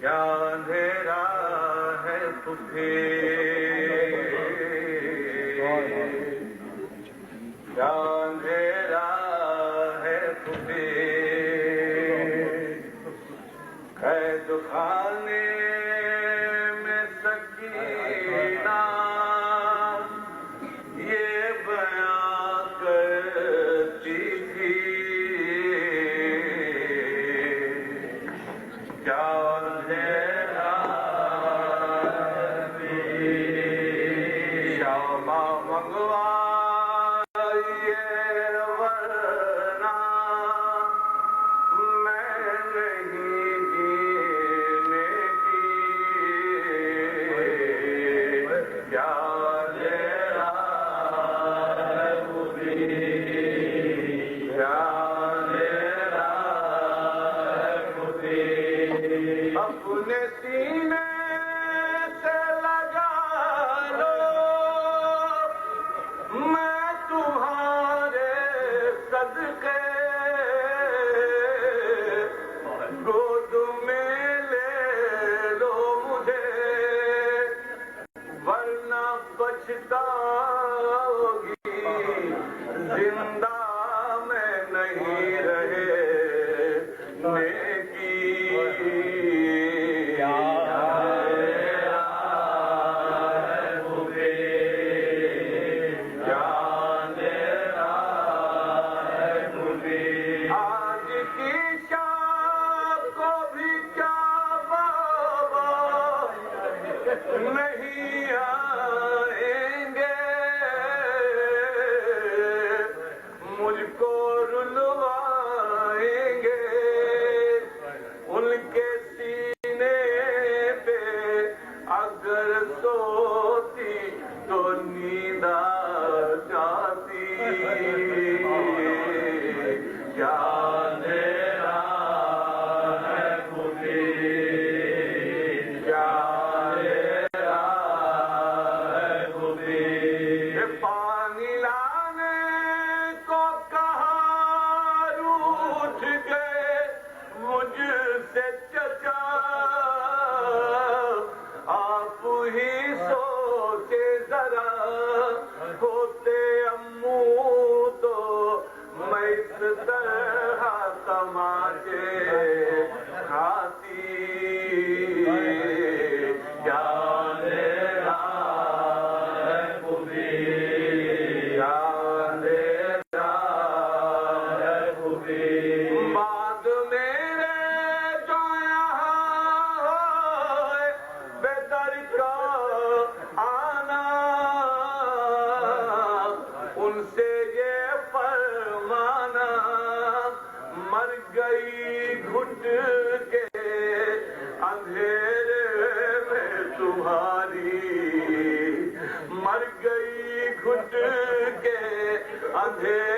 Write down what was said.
کیا اندھیرا ہے تجھے، کیا اندھیرا ہے تجھے، قید خانے میں سکینہ یہ بیان کرتی تھی، کیا اندھیرا شامہ منگوائیے ورنہ میں نہیں جینے کی، کیا اندھیرا کیا اندھیرا اپنے سینے سے لگا لو، میں تمہارے صدقے گود میں لے لو مجھے، ورنہ پچھتاؤگی زندہ میں نہیں رہے نیکی، آج کی شام کو بھی کیا بابا نہیں آئیں گے، مجھ کو رلوائیں گے، ان کے سینے پہ اگر سوتی تو نیند آ جاتی، کیا اندھیرا ہے مجھے، کیا اندھیرا ہے مجھے، پانی لانے کو کہا روٹھ گئے مجھ سے چچا، آپ ہی سوچے ذرا ہوتے امو تو میں اس طرح تماچے کھاتی، کیا اندھیرا ہے مجھے، کیا اندھیرا ہے مجھے، بعد میرے جو یہاں ہوئے بے در کا آنا، ان سے یہ فرمانا مر گئی گھٹ کے اندھیرے میں تمہاری، مر گئی گھٹ کے اندھیرے